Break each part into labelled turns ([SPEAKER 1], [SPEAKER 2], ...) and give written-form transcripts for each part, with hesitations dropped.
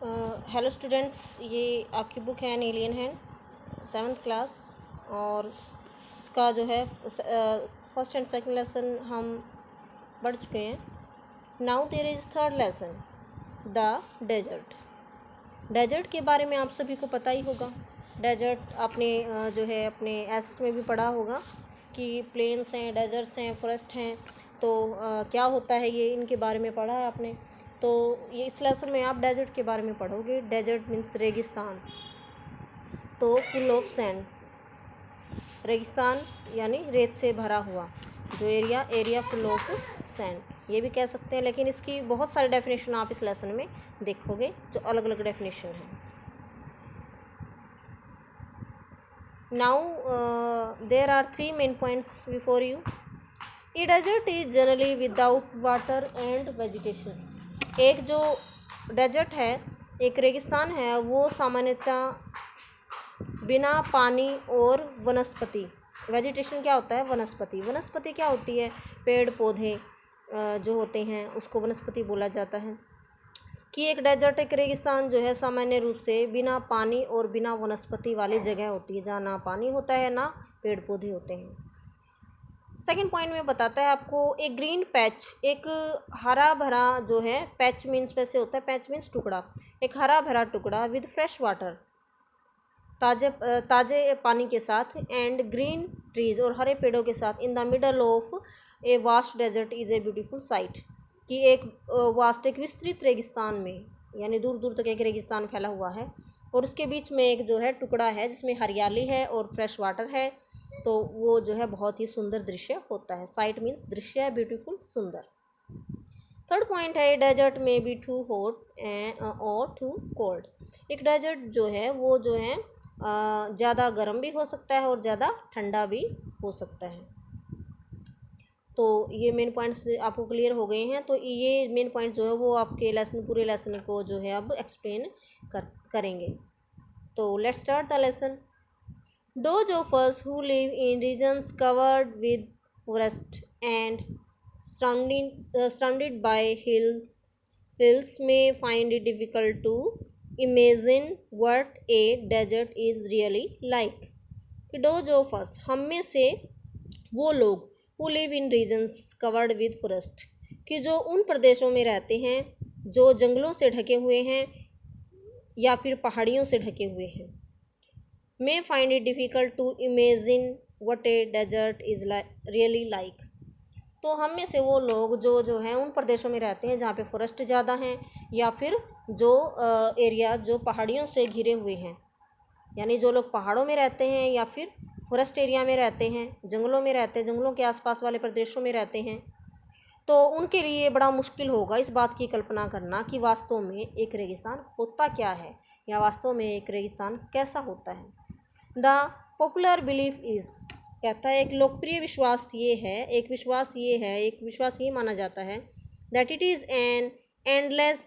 [SPEAKER 1] Hello students, ये आपकी book है an alien hand 7th class. और इसका जो है फर्स्ट एंड सेकंड लेसन हम पढ़ चुके हैं। Now there is third lesson, the desert. Desert के बारे में आप सभी को पता ही होगा। डेजर्ट आपने जो है अपने एसेस में भी पढ़ा होगा कि प्लेन्स हैं, डेजर्ट्स हैं, फॉरेस्ट हैं। तो क्या होता है ये, इनके बारे में पढ़ा है आपने। तो ये इस लेसन में आप डेजर्ट के बारे में पढ़ोगे। डेजर्ट मीन्स रेगिस्तान, तो फुल ऑफ सैंड। रेगिस्तान यानी रेत से भरा हुआ जो एरिया फुल ऑफ सैंड, ये भी कह सकते हैं। लेकिन इसकी बहुत सारी डेफिनेशन आप इस लेसन में देखोगे जो अलग अलग डेफिनेशन हैं। Now there are three main points before you. A desert is generally without water and vegetation. एक जो डेजर्ट है, एक रेगिस्तान है, वो सामान्यतः बिना पानी और वनस्पति। वेजिटेशन क्या होता है? वनस्पति। वनस्पति क्या होती है? पेड़ पौधे जो होते हैं उसको वनस्पति बोला जाता है। कि एक डेजर्ट, एक रेगिस्तान जो है सामान्य रूप से बिना पानी और बिना वनस्पति वाली जगह होती है, जहाँ ना पानी होता है ना पेड़ पौधे होते हैं। सेकंड पॉइंट में बताता है आपको एक ग्रीन पैच, एक हरा भरा जो है, पैच मीन्स वैसे होता है, पैच मीन्स टुकड़ा, एक हरा भरा टुकड़ा विद फ्रेश वाटर, ताजे पानी के साथ, एंड ग्रीन ट्रीज और हरे पेड़ों के साथ, in the middle of a vast desert is a beautiful sight. कि एक वास्ट, एक विस्तृत रेगिस्तान में, यानी दूर दूर तक एक रेगिस्तान फैला हुआ है और उसके बीच में एक जो है टुकड़ा है जिसमें हरियाली है और फ्रेश वाटर है, तो वो जो है बहुत ही सुंदर दृश्य होता है। साइट मीन्स दृश्य, ब्यूटीफुल, सुंदर। थर्ड पॉइंट है डेजर्ट में बी टू हॉट और टू कोल्ड। एक डेजर्ट जो है वो जो है ज़्यादा गर्म भी हो सकता है और ज़्यादा ठंडा भी हो सकता है। तो ये मेन पॉइंट्स आपको क्लियर हो गए हैं। तो ये मेन पॉइंट्स जो है वो आपके लेसन, पूरे लेसन को जो है अब एक्सप्लेन करेंगे। तो let's start the lesson. Those of us who live in regions covered with forest and surrounded by hills may find it difficult to imagine what a desert is really like. Those of अस, हम में से वो लोग, who live in regions covered with forest, कि जो उन प्रदेशों में रहते हैं जो जंगलों से ढके हुए हैं या फिर पहाड़ियों से ढके हुए हैं, may find it difficult to imagine what a desert is really like। तो हम में से वो लोग जो हैं उन प्रदेशों में रहते हैं जहाँ पे फॉरेस्ट ज़्यादा हैं या फिर जो एरिया जो पहाड़ियों से घिरे हुए हैं, यानी जो लोग पहाड़ों में रहते हैं या फिर फॉरेस्ट एरिया में रहते हैं, जंगलों में रहते हैं, जंगलों के आसपास वाले प्रदेशों में रहते हैं, तो उनके लिए बड़ा मुश्किल होगा इस बात की कल्पना करना कि वास्तव में एक रेगिस्तान होता क्या है या वास्तव में एक रेगिस्तान कैसा होता है। द पॉपुलर बिलीफ इज़, कहता है एक लोकप्रिय विश्वास ये है, एक विश्वास ये माना जाता है that it is an endless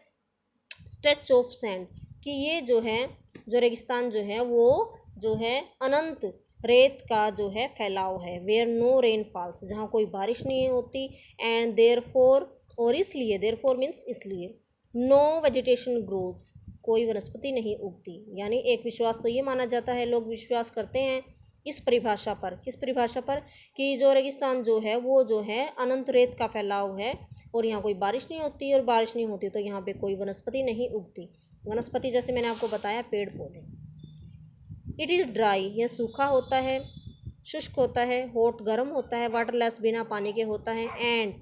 [SPEAKER 1] stretch of sand, कि ये जो है, जो रेगिस्तान जो है वो जो है अनंत रेत का जो है फैलाव है। वेयर नो रेन फॉल्स, जहाँ कोई बारिश नहीं होती, एंड देयरफॉर, और इसलिए, देयरफॉर मीन्स इसलिए, नो वेजिटेशन ग्रोज, कोई वनस्पति नहीं उगती। यानी एक विश्वास तो ये माना जाता है, लोग विश्वास करते हैं इस परिभाषा पर। किस परिभाषा पर? कि जो रेगिस्तान जो है वो जो है अनंत रेत का फैलाव है और यहाँ कोई बारिश नहीं होती, और बारिश नहीं होती तो यहाँ पे कोई वनस्पति नहीं उगती। वनस्पति जैसे मैंने आपको बताया, पेड़ पौधे। इट इज़ ड्राई, यह सूखा होता है, शुष्क होता है, हॉट, गर्म होता है, वाटरलेस, बिना पानी के होता है, एंड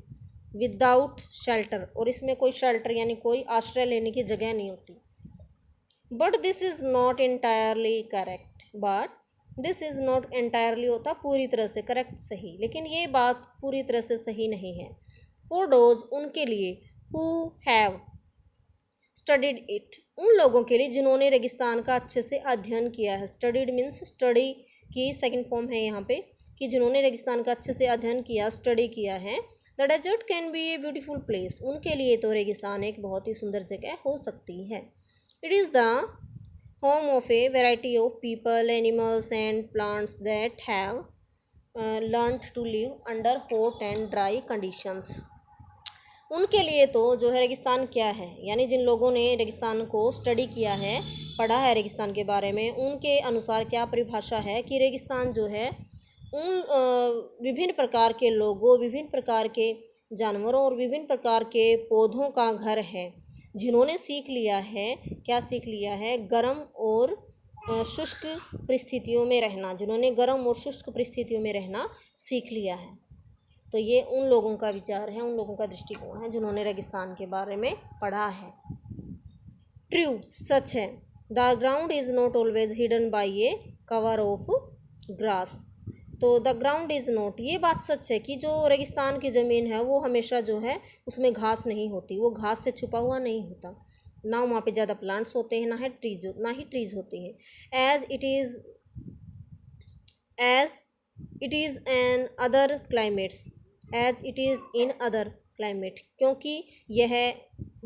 [SPEAKER 1] विदाउट शेल्टर, और इसमें कोई शेल्टर यानी कोई आश्रय लेने की जगह नहीं होती। But this is not entirely correct, but this is not entirely होता पूरी तरह से, करेक्ट सही, लेकिन ये बात पूरी तरह से सही नहीं है। फॉर दोज, उनके लिए, हु हैव स्टडीड इट, उन लोगों के लिए जिन्होंने रेगिस्तान का अच्छे से अध्ययन किया है। स्टडीड मीन्स स्टडी की सेकंड फॉर्म है यहाँ पे, कि जिन्होंने रेगिस्तान का अच्छे से अध्ययन किया, स्टडी किया है। The desert can be a beautiful place, उनके लिए तो रेगिस्तान एक बहुत ही सुंदर जगह हो सकती है। It is the home of a variety of people, animals and plants that have learned to live under hot and dry conditions। उनके लिए तो जो है रेगिस्तान क्या है, यानी जिन लोगों ने रेगिस्तान को स्टडी किया है, पढ़ा है रेगिस्तान के बारे में, उनके अनुसार क्या परिभाषा है कि रेगिस्तान जो है उन विभिन्न प्रकार के लोगों, विभिन्न प्रकार के जानवरों और विभिन्न प्रकार के पौधों का घर है, जिन्होंने सीख लिया है, क्या सीख लिया है, गर्म और शुष्क परिस्थितियों में रहना, जिन्होंने गर्म और शुष्क परिस्थितियों में रहना सीख लिया है। तो ये उन लोगों का विचार है, उन लोगों का दृष्टिकोण है जिन्होंने रेगिस्तान के बारे में पढ़ा है। ट्रू, सच है। The ground is not always hidden by A cover of grass. तो द ग्राउंड इज़ नॉट, ये बात सच है कि जो रेगिस्तान की ज़मीन है वो हमेशा जो है उसमें घास नहीं होती, वो घास से छुपा हुआ नहीं होता, ना वहाँ पे ज़्यादा प्लांट्स होते हैं, ना ही ट्रीज होती हैं। As it is in other climates, as it is in other climate, क्योंकि यह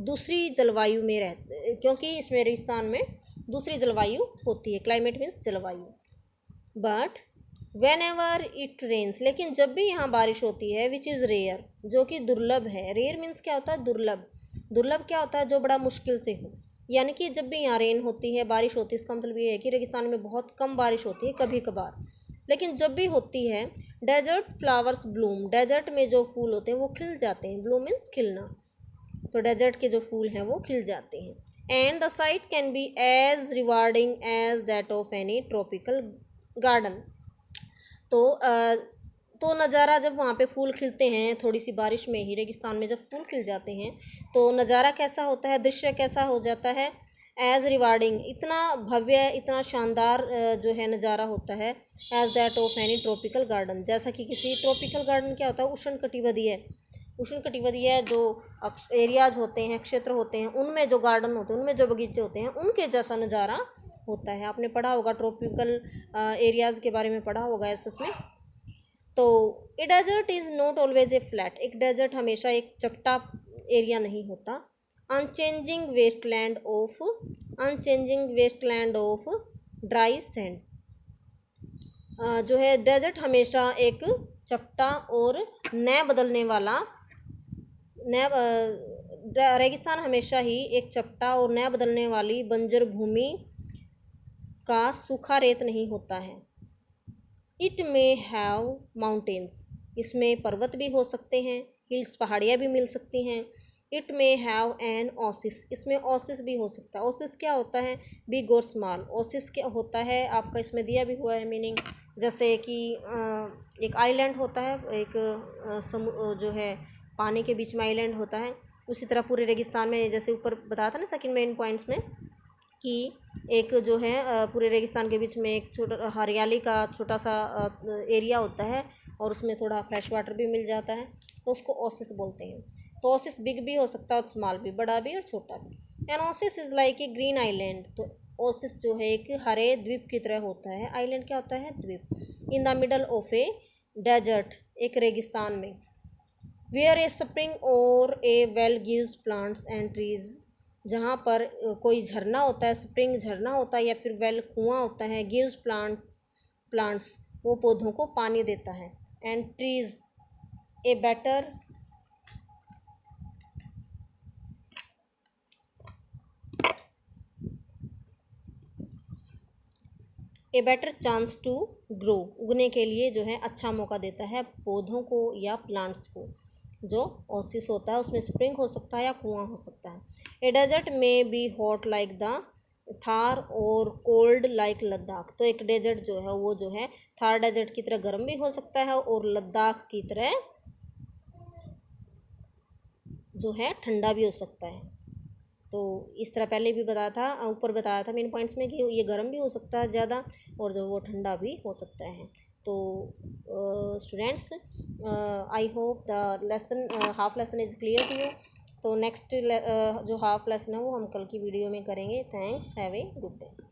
[SPEAKER 1] दूसरी जलवायु में क्योंकि इसमें रेगिस्तान में दूसरी जलवायु होती है। क्लाइमेट मीन्स जलवायु। But whenever it rains, लेकिन जब भी यहाँ बारिश होती है, विच इज़ रेयर, जो कि दुर्लभ है। रेयर मीन्स क्या होता है, दुर्लभ। दुर्लभ क्या होता है, जो बड़ा मुश्किल से हो, यानी कि जब भी यहाँ रेन होती है, बारिश होती है, इसका मतलब ये है कि रेगिस्तान में बहुत कम बारिश होती है, कभी कभार, लेकिन जब भी होती है, डेजर्ट फ्लावर्स ब्लूम, डेजर्ट में जो फूल होते हैं वो खिल जाते हैं। ब्लूम मीन्स खिलना, तो डेजर्ट के जो फूल हैं वो खिल जाते हैं। And the sight can be as rewarding as that of any tropical garden. तो नज़ारा जब वहाँ पे फूल खिलते हैं, थोड़ी सी बारिश में ही रेगिस्तान में जब फूल खिल जाते हैं, तो नज़ारा कैसा होता है, दृश्य कैसा हो जाता है, एज रिवार्डिंग, इतना भव्य, इतना शानदार जो है नज़ारा होता है, as that of any tropical garden, जैसा कि किसी ट्रॉपिकल गार्डन क्या होता है, उष्णकटिबंधीय जो एरियाज होते हैं, क्षेत्र होते हैं, उनमें जो गार्डन होते हैं, उनमें जो बगीचे होते हैं, उनके जैसा नज़ारा होता है। आपने पढ़ा होगा, ट्रॉपिकल एरियाज़ के बारे में पढ़ा होगा एसएस में। तो a desert is not always a flat, एक डेजर्ट हमेशा एक चपटा एरिया नहीं होता। Unchanging wasteland of dry sand, जो है डेजर्ट हमेशा एक चपटा और न बदलने वाला, रेगिस्तान हमेशा ही एक चपटा और न बदलने वाली बंजर भूमि का सूखा रेत नहीं होता है। इट मे हैव माउंटेन्स, इसमें पर्वत भी हो सकते हैं, हिल्स पहाड़ियाँ भी मिल सकती हैं। It may have an Oasis, इसमें ओसिस भी हो सकता है। ओसिस क्या होता है, बिग और स्मॉल। ओसिस क्या होता है, आपका इसमें दिया भी हुआ है मीनिंग, जैसे कि एक आइलैंड होता है, एक जो है पानी के बीच में आइलैंड होता है, उसी तरह पूरे रेगिस्तान में, जैसे ऊपर बताया था ना सेकंड मेन पॉइंट्स में, कि एक जो है पूरे रेगिस्तान के बीच में एक छोटा हरियाली का छोटा सा एरिया होता है, और उसमें थोड़ा फ्रेश वाटर भी मिल जाता है, तो उसको ओसिस बोलते हैं। तो ओसिस बिग भी हो सकता है और स्मॉल भी, बड़ा भी और छोटा भी। An oasis is like a green island, तो ओसिस जो है एक हरे द्वीप की तरह होता है। आइलैंड क्या होता है, द्वीप। In the middle of a desert, एक रेगिस्तान में। Where a spring or a well gives plants and trees, जहाँ पर कोई झरना होता है, स्प्रिंग झरना होता है, या फिर वेल कुआं होता है। गिव्स प्लांट्स, वो पौधों को पानी देता है। And trees a better chance to grow, उगने के लिए जो है अच्छा मौका देता है पौधों को या प्लांट्स को। जो ओसिस होता है उसमें स्प्रिंग हो सकता है या कुआं हो सकता है। ए डेजर्ट में be hot like the Thar और कोल्ड लाइक लद्दाख, तो एक डेजर्ट जो है वो जो है थार डेजर्ट की तरह गर्म भी हो सकता है और लद्दाख की तरह जो है ठंडा भी हो सकता है। तो इस तरह पहले भी बताया था, ऊपर बताया था मेन पॉइंट्स में, कि ये गर्म भी हो सकता है ज़्यादा, और जो वो ठंडा भी हो सकता है। तो students, I hope the lesson half lesson is clear to you. तो नेक्स्ट जो हाफ लेसन है वो हम कल की वीडियो में करेंगे। Thanks, have a good day.